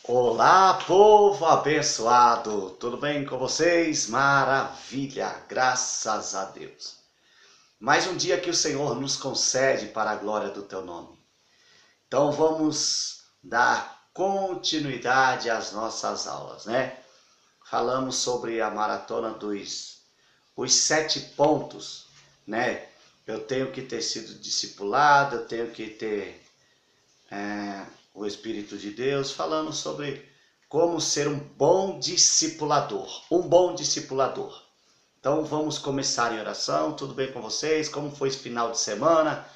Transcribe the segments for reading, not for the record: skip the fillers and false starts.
Olá, povo abençoado! Tudo bem com vocês? Maravilha! Graças a Deus! Mais um dia que o Senhor nos concede para a glória do Teu nome. Então vamos dar continuidade às nossas aulas, né? Falamos sobre a maratona os 7 pontos, né? Eu tenho que ter sido discipulado, eu tenho que ter o Espírito de Deus, falando sobre como ser um bom discipulador. Então vamos começar em oração. Tudo bem com vocês? Como foi esse final de semana?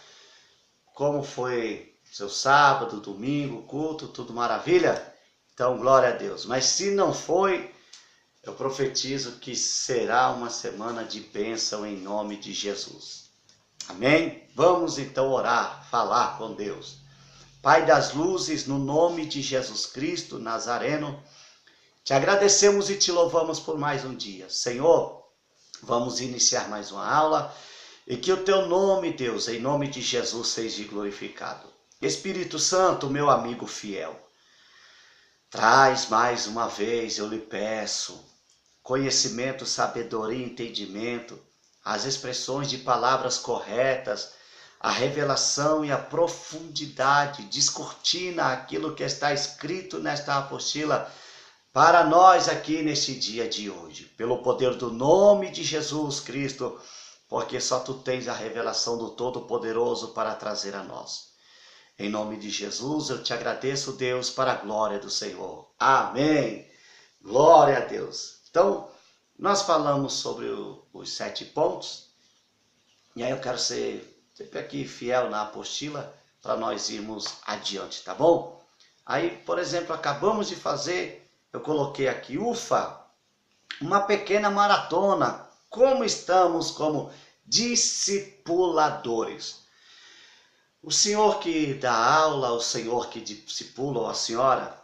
Como foi seu sábado, domingo, culto? Tudo maravilha? Então glória a Deus. Mas se não foi, eu profetizo que será uma semana de bênção em nome de Jesus. Amém? Vamos então orar, falar com Deus. Pai das luzes, no nome de Jesus Cristo Nazareno, te agradecemos e te louvamos por mais um dia. Senhor, vamos iniciar mais uma aula e que o teu nome, Deus, em nome de Jesus, seja glorificado. Espírito Santo, meu amigo fiel, traz mais uma vez, eu lhe peço, conhecimento, sabedoria e entendimento, as expressões de palavras corretas, a revelação e a profundidade, descortina aquilo que está escrito nesta apostila para nós aqui neste dia de hoje. Pelo poder do nome de Jesus Cristo, porque só tu tens a revelação do Todo-Poderoso para trazer a nós. Em nome de Jesus eu te agradeço, Deus, para a glória do Senhor. Amém. Glória a Deus. Então, nós falamos sobre os 7 pontos, e aí eu quero ser sempre aqui fiel na apostila para nós irmos adiante, tá bom? Aí, por exemplo, acabamos de fazer, eu coloquei aqui, uma pequena maratona. Como estamos como discipuladores? O senhor que dá aula, o senhor que discipula, ou a senhora,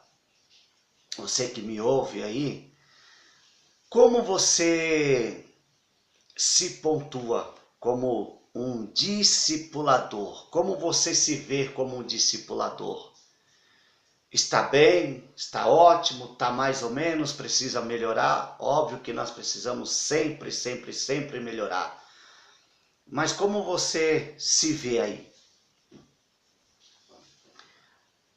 você que me ouve aí, como você se pontua como um discipulador? Como você se vê como um discipulador? Está bem? Está ótimo? Está mais ou menos? Precisa melhorar? Óbvio que nós precisamos sempre melhorar. Mas como você se vê aí?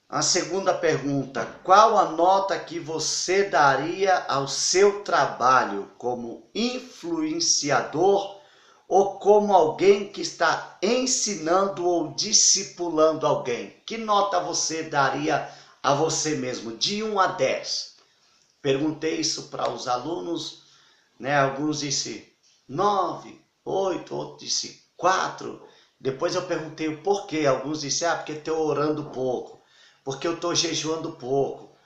A segunda pergunta: qual a nota que você daria ao seu trabalho como influenciador ou como alguém que está ensinando ou discipulando alguém? Que nota você daria a você mesmo, de 1 a 10? Perguntei isso para os alunos, né? Alguns disse 9, 8, outros disse 4. Depois eu perguntei o porquê. Alguns disseram, porque estou orando pouco, porque eu estou jejuando pouco,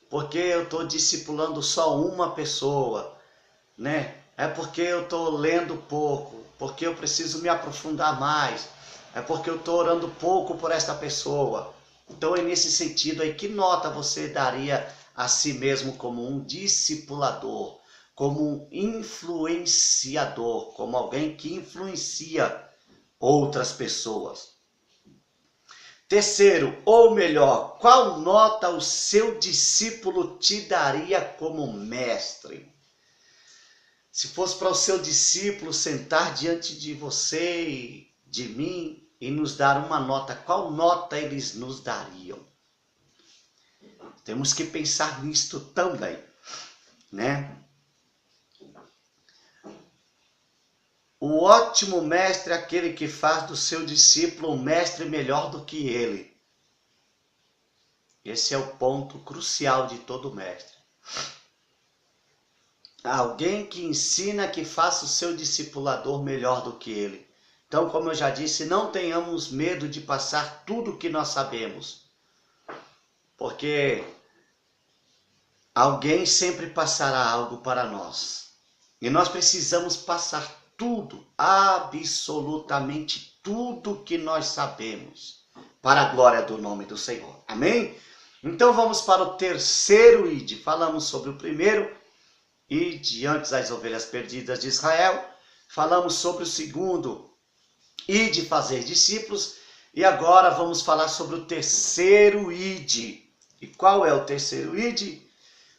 porque eu estou discipulando só uma pessoa, né? É porque eu estou lendo pouco, porque eu preciso me aprofundar mais, é porque eu estou orando pouco por esta pessoa. Então é nesse sentido aí, que nota você daria a si mesmo como um discipulador, como um influenciador, como alguém que influencia outras pessoas? Terceiro, ou melhor, qual nota o seu discípulo te daria como mestre? Se fosse para o seu discípulo sentar diante de você e de mim e nos dar uma nota, qual nota eles nos dariam? Temos que pensar nisto também, né? O ótimo mestre é aquele que faz do seu discípulo um mestre melhor do que ele. Esse é o ponto crucial de todo mestre. Alguém que ensina, que faça o seu discipulador melhor do que ele. Então, como eu já disse, não tenhamos medo de passar tudo o que nós sabemos, porque alguém sempre passará algo para nós. E nós precisamos passar tudo, absolutamente tudo que nós sabemos, para a glória do nome do Senhor. Amém? Então vamos para o terceiro ID. Falamos sobre o primeiro, ide antes as ovelhas perdidas de Israel. Falamos sobre o segundo, ide fazer discípulos. E agora vamos falar sobre o terceiro ide, E qual é o terceiro ide?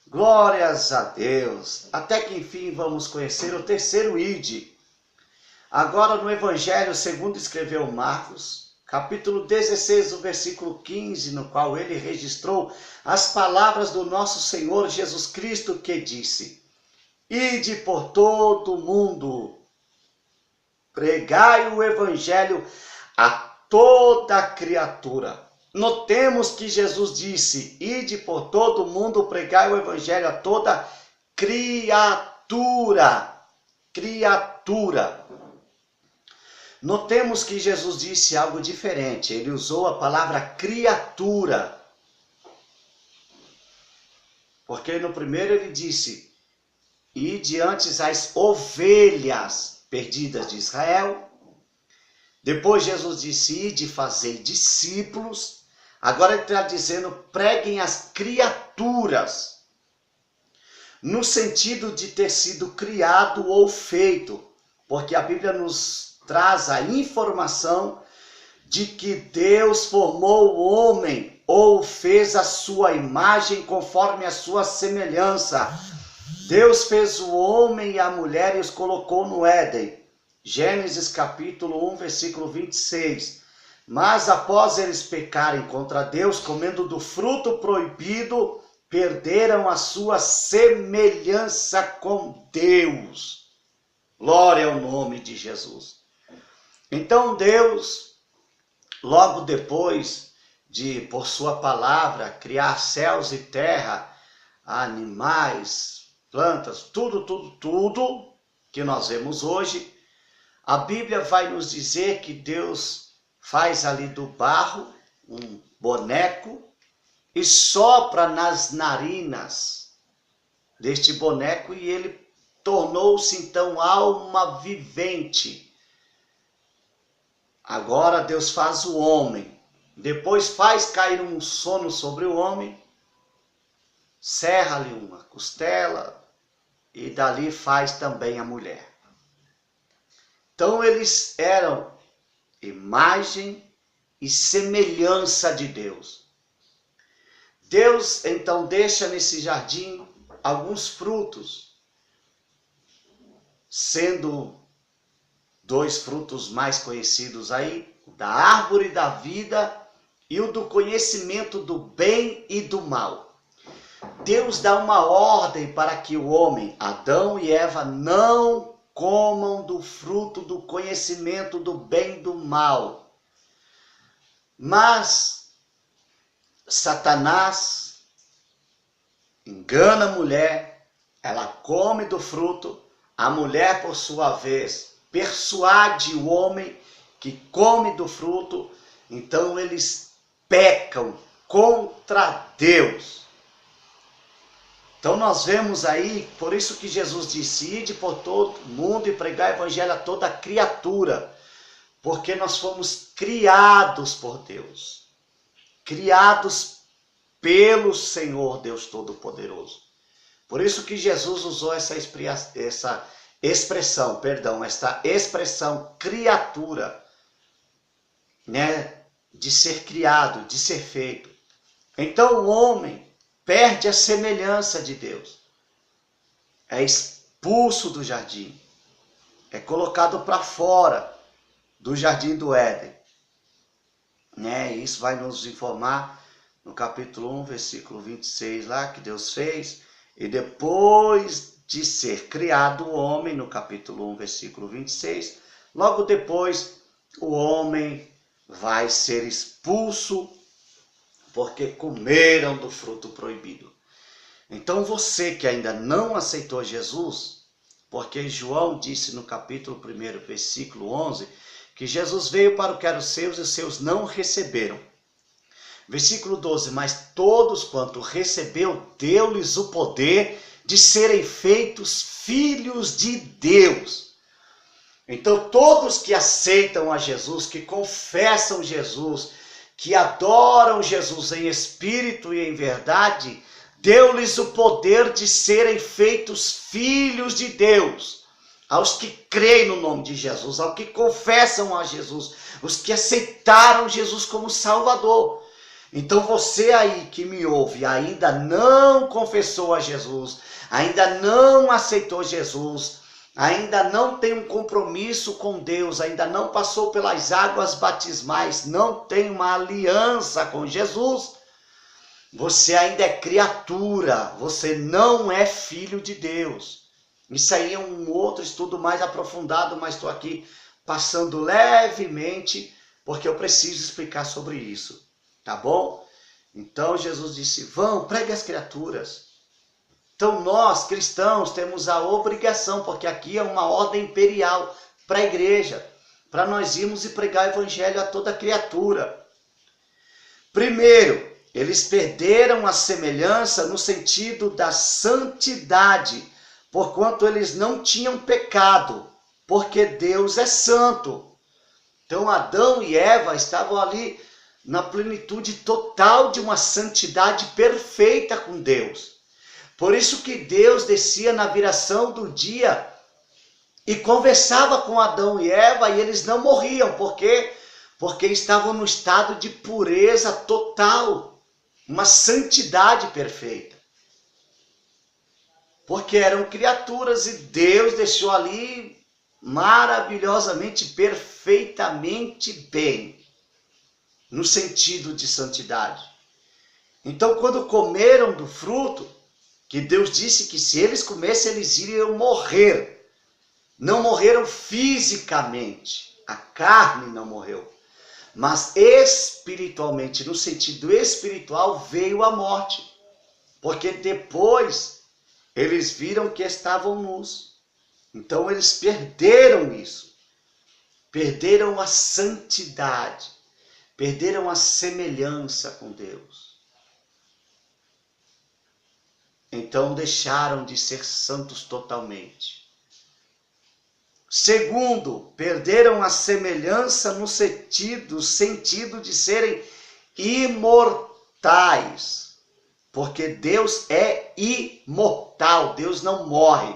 Glórias a Deus! Até que enfim vamos conhecer o terceiro ide. Agora no Evangelho segundo escreveu Marcos, capítulo 16, o versículo 15, no qual ele registrou as palavras do nosso Senhor Jesus Cristo, que disse: Ide por todo o mundo, pregai o Evangelho a toda criatura. Notemos que Jesus disse: Ide por todo o mundo, pregai o Evangelho a toda criatura. Criatura. Notemos que Jesus disse algo diferente. Ele usou a palavra criatura. Porque no primeiro ele disse: Ide antes as ovelhas perdidas de Israel. Depois Jesus disse: Ide fazer discípulos. Agora ele está dizendo: preguem as criaturas. No sentido de ter sido criado ou feito. Porque a Bíblia nos traz a informação de que Deus formou o homem ou fez a sua imagem conforme a sua semelhança. Deus fez o homem e a mulher e os colocou no Éden. Gênesis capítulo 1, versículo 26. Mas após eles pecarem contra Deus, comendo do fruto proibido, perderam a sua semelhança com Deus. Glória ao nome de Jesus. Então Deus, logo depois de, por sua palavra, criar céus e terra, animais, plantas, tudo que nós vemos hoje, a Bíblia vai nos dizer que Deus faz ali do barro um boneco e sopra nas narinas deste boneco e ele tornou-se então alma vivente. Agora Deus faz o homem, depois faz cair um sono sobre o homem, serra-lhe uma costela e dali faz também a mulher. Então eles eram imagem e semelhança de Deus. Deus então deixa nesse jardim alguns frutos, sendo 2 frutos mais conhecidos aí, o da árvore da vida e o do conhecimento do bem e do mal. Deus dá uma ordem para que o homem, Adão e Eva, não comam do fruto do conhecimento do bem e do mal. Mas Satanás engana a mulher, ela come do fruto, a mulher, por sua vez, persuade o homem que come do fruto, então eles pecam contra Deus. Então nós vemos aí, por isso que Jesus disse: Ide por todo mundo e pregai o Evangelho a toda criatura, porque nós fomos criados por Deus, criados pelo Senhor Deus Todo-Poderoso. Por isso que Jesus usou esta expressão criatura, né, de ser criado, de ser feito. Então o homem perde a semelhança de Deus, é expulso do jardim, é colocado para fora do jardim do Éden, né? Isso vai nos informar no capítulo 1, versículo 26 lá, que Deus fez, e depois de ser criado o homem, no capítulo 1, versículo 26, logo depois o homem vai ser expulso porque comeram do fruto proibido. Então você que ainda não aceitou Jesus, porque João disse no capítulo 1, versículo 11, que Jesus veio para o que eram seus e os seus não receberam. Versículo 12, mas todos quanto recebeu, deu-lhes o poder de serem feitos filhos de Deus. Então todos que aceitam a Jesus, que confessam Jesus, que adoram Jesus em espírito e em verdade, deu-lhes o poder de serem feitos filhos de Deus. Aos que creem no nome de Jesus, aos que confessam a Jesus, os que aceitaram Jesus como Salvador. Então você aí que me ouve, ainda não confessou a Jesus, ainda não aceitou Jesus, ainda não tem um compromisso com Deus, ainda não passou pelas águas batismais, não tem uma aliança com Jesus, você ainda é criatura, você não é filho de Deus. Isso aí é um outro estudo mais aprofundado, mas estou aqui passando levemente, porque eu preciso explicar sobre isso, tá bom? Então Jesus disse, vão, pregue as criaturas. Então nós, cristãos, temos a obrigação, porque aqui é uma ordem imperial para a igreja, para nós irmos e pregar o evangelho a toda criatura. Primeiro, eles perderam a semelhança no sentido da santidade, porquanto eles não tinham pecado, porque Deus é santo. Então Adão e Eva estavam ali na plenitude total de uma santidade perfeita com Deus. Por isso que Deus descia na viração do dia e conversava com Adão e Eva e eles não morriam. Por quê? Porque estavam no estado de pureza total. Uma santidade perfeita. Porque eram criaturas e Deus deixou ali maravilhosamente, perfeitamente bem. No sentido de santidade. Então, quando comeram do fruto, que Deus disse que se eles comessem, eles iriam morrer. Não morreram fisicamente. A carne não morreu. Mas espiritualmente, no sentido espiritual, veio a morte. Porque depois eles viram que estavam nus. Então eles perderam isso. Perderam a santidade. Perderam a semelhança com Deus. Então deixaram de ser santos totalmente. Segundo, perderam a semelhança no sentido de serem imortais. Porque Deus é imortal, Deus não morre.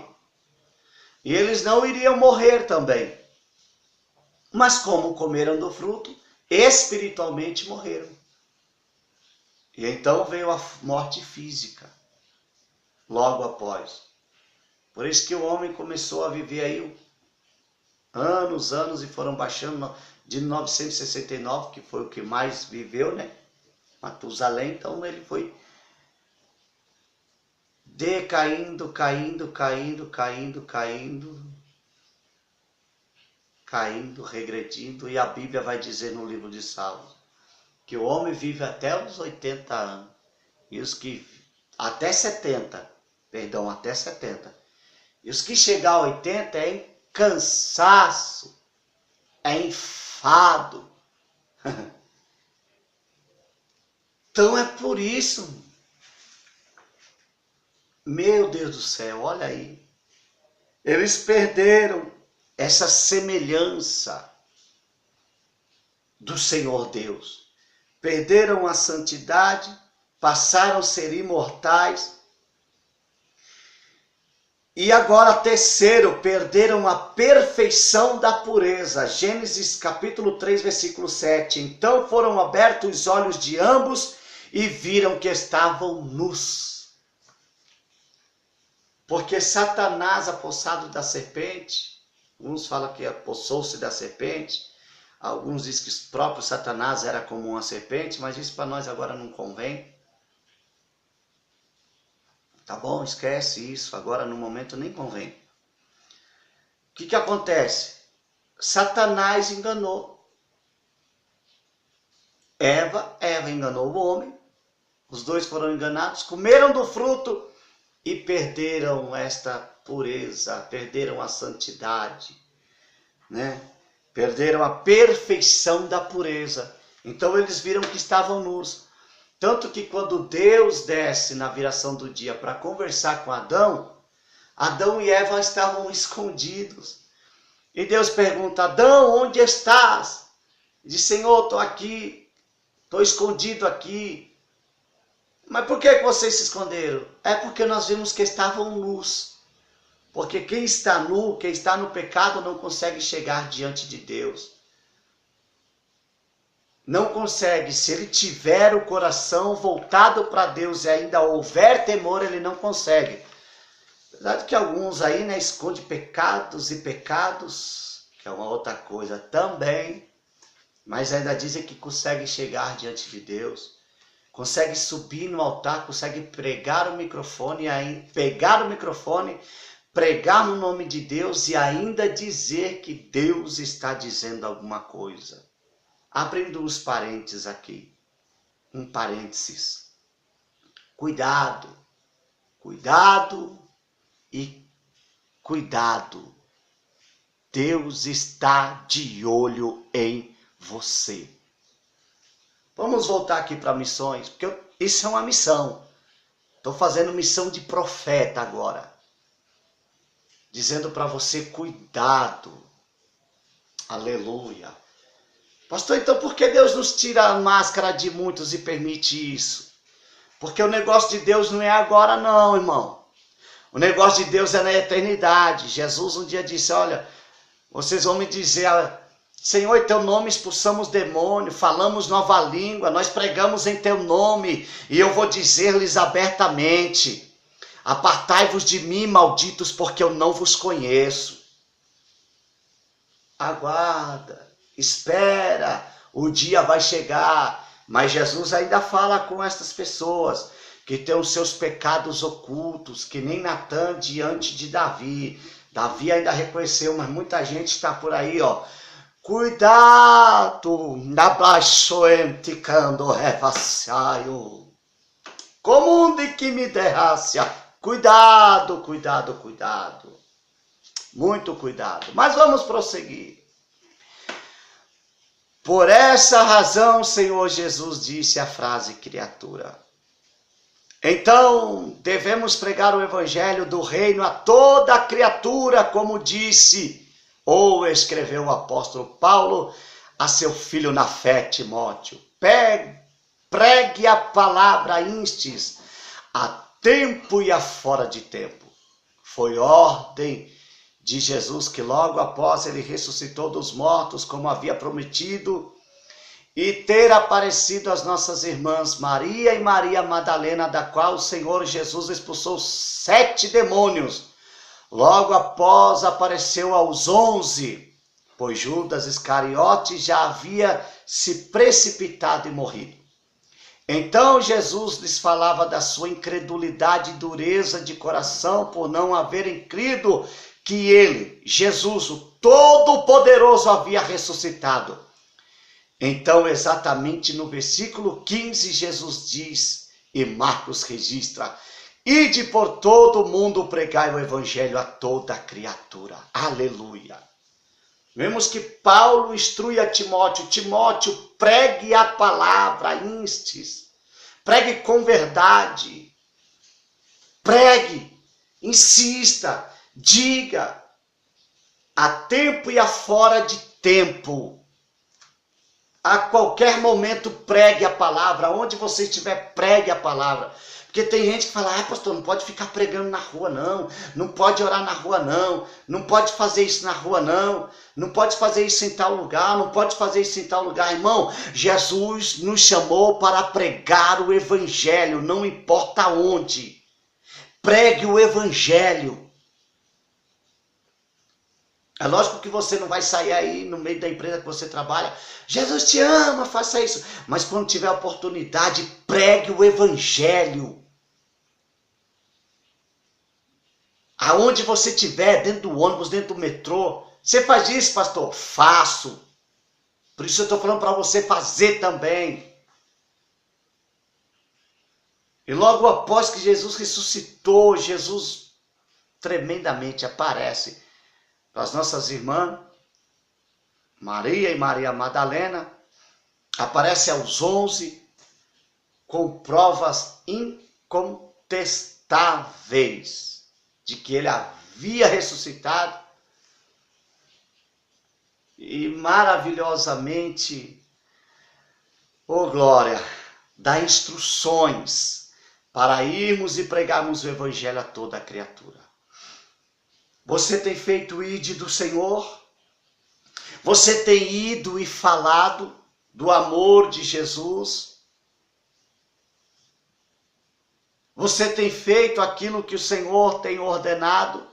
E eles não iriam morrer também. Mas como comeram do fruto, espiritualmente morreram. E então veio a morte física, logo após. Por isso que o homem começou a viver aí anos, e foram baixando de 969, que foi o que mais viveu, né? Matusalém, então ele foi decaindo, regredindo, e a Bíblia vai dizer no livro de Salmos que o homem vive até os 80 anos, e os que até 70, e os que chegam a 80 é cansaço, é enfado. Então é por isso, meu Deus do céu, olha aí, eles perderam essa semelhança do Senhor Deus. Perderam a santidade, passaram a ser imortais. E agora, terceiro, perderam a perfeição da pureza. Gênesis capítulo 3, versículo 7. Então foram abertos os olhos de ambos e viram que estavam nus. Porque Satanás, apossado da serpente, uns falam que apossou-se da serpente, alguns dizem que o próprio Satanás era como uma serpente, mas isso para nós agora não convém. Tá bom? Esquece isso, agora no momento nem convém. O que acontece? Satanás enganou Eva enganou o homem, os dois foram enganados, comeram do fruto e perderam esta pureza, perderam a santidade, né? Perderam a perfeição da pureza. Então eles viram que estavam nus. Tanto que quando Deus desce na viração do dia para conversar com Adão, Adão e Eva estavam escondidos. E Deus pergunta, Adão, onde estás? Ele diz, Senhor, estou aqui, estou escondido aqui. Mas por que vocês se esconderam? É porque nós vimos que estavam nus. Porque quem está nu, quem está no pecado, não consegue chegar diante de Deus. não consegue. Se ele tiver o coração voltado para Deus e ainda houver temor, ele não consegue. Apesar de que alguns aí, né, escondem pecados e pecados, que é uma outra coisa também, mas ainda dizem que consegue chegar diante de Deus, consegue subir no altar, consegue pregar o microfone, pegar o microfone, pregar no nome de Deus e ainda dizer que Deus está dizendo alguma coisa. Abrindo os parênteses aqui, um parênteses. Cuidado, cuidado e cuidado. Deus está de olho em você. Vamos voltar aqui para missões, porque isso é uma missão. Estou fazendo missão de profeta agora. Dizendo para você, cuidado. Aleluia. Pastor, então por que Deus nos tira a máscara de muitos e permite isso? Porque o negócio de Deus não é agora não, irmão. O negócio de Deus é na eternidade. Jesus um dia disse, olha, vocês vão me dizer, Senhor, em teu nome expulsamos demônio, falamos nova língua, nós pregamos em teu nome, e eu vou dizer-lhes abertamente, apartai-vos de mim, malditos, porque eu não vos conheço. Aguarda, espera, o dia vai chegar. Mas Jesus ainda fala com essas pessoas que têm os seus pecados ocultos, que nem Natã diante de Davi. Davi ainda reconheceu, mas muita gente está por aí, ó. Cuidado, nabaixoenticando revassaio. Comunde que me derrácia. Cuidado, cuidado, cuidado. Muito cuidado. Mas vamos prosseguir. Por essa razão, Senhor Jesus disse a frase criatura. Então, devemos pregar o evangelho do reino a toda criatura, como disse ou escreveu o apóstolo Paulo a seu filho na fé, Timóteo. Pregue a palavra instes, a tempo e a fora de tempo. Foi ordem de Jesus que logo após ele ressuscitou dos mortos, como havia prometido, e ter aparecido às nossas irmãs Maria e Maria Madalena, da qual o Senhor Jesus expulsou 7 demônios. Logo após apareceu aos 11, pois Judas Iscariote já havia se precipitado e morrido. Então Jesus lhes falava da sua incredulidade e dureza de coração por não haverem crido que ele, Jesus, o Todo-Poderoso, havia ressuscitado. Então, exatamente no versículo 15, Jesus diz, e Marcos registra, ide por todo o mundo pregai o evangelho a toda criatura. Aleluia. Vemos que Paulo instrui a Timóteo, Timóteo, pregue a palavra instes, pregue com verdade, pregue, insista, diga, a tempo e a fora de tempo. A qualquer momento pregue a palavra, onde você estiver, pregue a palavra. Porque tem gente que fala, pastor, não pode ficar pregando na rua não, não pode orar na rua não, não pode fazer isso na rua não, não pode fazer isso em tal lugar, não pode fazer isso em tal lugar. Irmão, Jesus nos chamou para pregar o evangelho, não importa onde. Pregue o evangelho. É lógico que você não vai sair aí no meio da empresa que você trabalha. Jesus te ama, faça isso. Mas quando tiver oportunidade, pregue o evangelho. Aonde você estiver, dentro do ônibus, dentro do metrô. Você faz isso, pastor? Faço. Por isso eu estou falando para você fazer também. E logo após que Jesus ressuscitou, Jesus tremendamente aparece para as nossas irmãs, Maria e Maria Madalena, aparece aos 11, com provas incontestáveis de que ele havia ressuscitado, e maravilhosamente, oh glória, dá instruções para irmos e pregarmos o evangelho a toda a criatura. Você tem feito ide do Senhor? Você tem ido e falado do amor de Jesus? Você tem feito aquilo que o Senhor tem ordenado?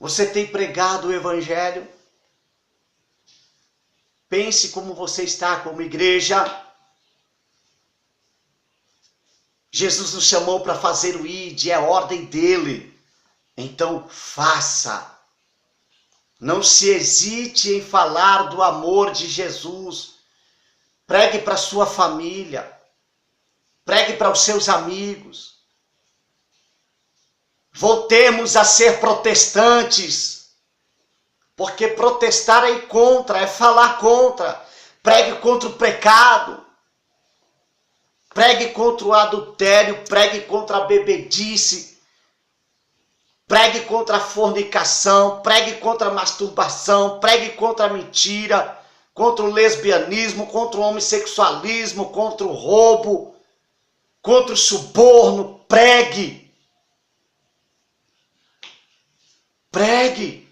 Você tem pregado o Evangelho? Pense como você está como igreja. Jesus nos chamou para fazer o ID, é a ordem dele. Então faça. Não se hesite em falar do amor de Jesus. Pregue para sua família. Pregue para os seus amigos. Voltemos a ser protestantes. Porque protestar é ir contra, é falar contra. Pregue contra o pecado. Pregue contra o adultério, pregue contra a bebedice. Pregue contra a fornicação, pregue contra a masturbação, pregue contra a mentira, contra o lesbianismo, contra o homossexualismo, contra o roubo, contra o suborno. Pregue. Pregue.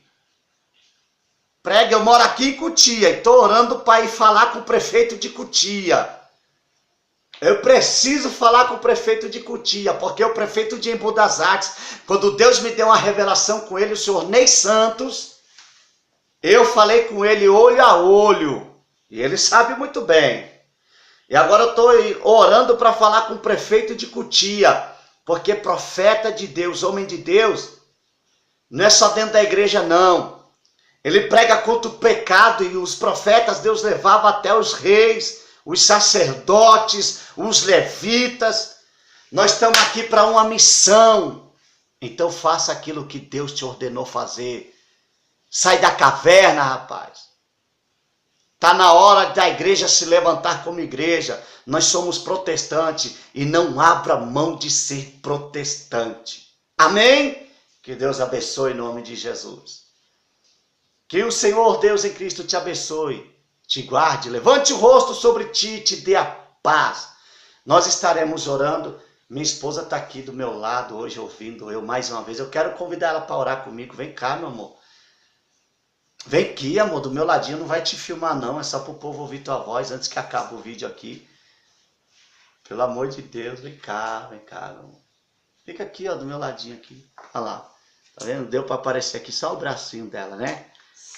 Pregue. Eu moro aqui em Cotia e estou orando para ir falar com o prefeito de Cotia. Eu preciso falar com o prefeito de Cotia, porque o prefeito de Embu das Artes, quando Deus me deu uma revelação com ele, o senhor Ney Santos, eu falei com ele olho a olho, e ele sabe muito bem. E agora eu estou orando para falar com o prefeito de Cotia, porque profeta de Deus, homem de Deus, não é só dentro da igreja não. Ele prega contra o pecado e os profetas Deus levava até os reis, os sacerdotes, os levitas. Nós estamos aqui para uma missão. Então faça aquilo que Deus te ordenou fazer. Sai da caverna, rapaz. Está na hora da igreja se levantar como igreja. Nós somos protestantes e não abra mão de ser protestante. Amém? Que Deus abençoe em nome de Jesus. Que o Senhor Deus em Cristo te abençoe. Te guarde, levante o rosto sobre ti e te dê a paz. Nós estaremos orando. Minha esposa está aqui do meu lado hoje, ouvindo eu mais uma vez. Eu quero convidar ela para orar comigo. Vem cá, meu amor. Vem aqui, amor, do meu ladinho. Não vai te filmar, não. É só para o povo ouvir tua voz antes que acabe o vídeo aqui. Pelo amor de Deus, vem cá, meu amor. Fica aqui, ó, do meu ladinho aqui. Olha lá. Tá vendo? Deu para aparecer aqui só o bracinho dela, né?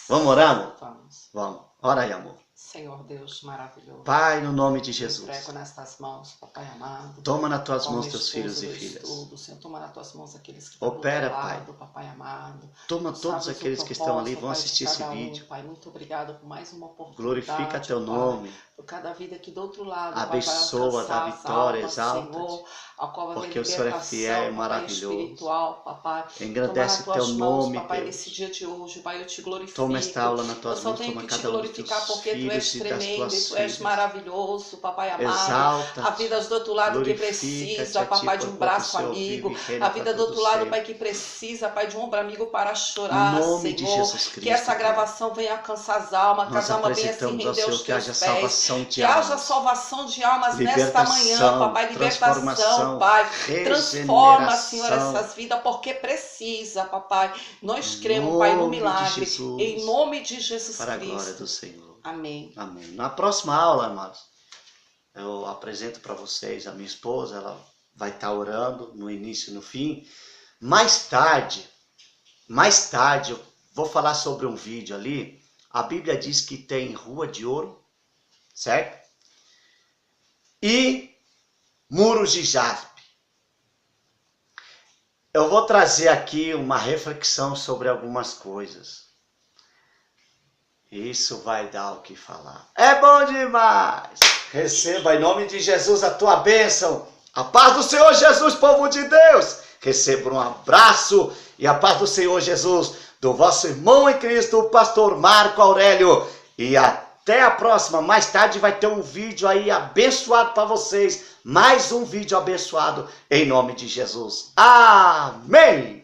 Vamos orar, amor? Vamos. Vamos. Ora aí, amor. Senhor Deus maravilhoso. Pai, no nome de Jesus. Entrego nestas mãos, Papai amado. Toma nas tuas como mãos teus filhos e esposo do filhas. estudo, Senhor, toma nas tuas mãos aqueles que estão Opera, do outro Pai. lado, Papai amado. Toma Tu todos sabes o aqueles que estão ali, propósito, vão Pai, de assistir esse cada um, vídeo. Pai, muito obrigado por mais uma oportunidade. Glorifica teu Pai, nome. por cada vida aqui do outro lado. Abençoa, dá vitória, exalta. Porque o Senhor é fiel e maravilhoso. Espiritual, Papai. Engrandece Toma nas teu tuas mãos, nome, Papai, Deus. nesse dia de hoje, Pai, eu te glorifico. Toma esta aula nas tuas Eu só mãos, tenho toma que te cada um dos glorificar teus porque tu és filhos e das tremendo, tuas tu és filhas. maravilhoso, Papai amado. Exalta. A vida do outro lado que precisa, Papai, de um braço amigo. A vida do outro lado, Pai, que precisa, Pai, de um ombro amigo para chorar, Em nome Senhor. de Jesus Cristo, Que essa Pai. gravação venha alcançar as almas, que Nós as almas venham se apresentamos ao render Senhor aos que haja teus pés. salvação de Que haja almas. salvação de almas nesta Libertação, manhã, Papai, libertação, transformação, Pai. Transforma, Senhor, regeneração. essas vidas, porque precisa, Papai. Nós Em cremos, Pai, no nome de milagre. Jesus. Em nome de Jesus Para a glória Cristo. do Senhor. Amém. Amém. Na próxima aula, amados, eu apresento para vocês a minha esposa. Ela vai estar orando no início e no fim. Mais tarde, eu vou falar sobre um vídeo ali. A Bíblia diz que tem rua de ouro, certo? E muros de jaspe. Eu vou trazer aqui uma reflexão sobre algumas coisas. Isso vai dar o que falar. É bom demais! Receba em nome de Jesus a tua bênção. A paz do Senhor Jesus, povo de Deus. Receba um abraço e a paz do Senhor Jesus, do vosso irmão em Cristo, o pastor Marco Aurélio. E até a próxima. Mais tarde vai ter um vídeo aí abençoado para vocês. Mais um vídeo abençoado em nome de Jesus. Amém!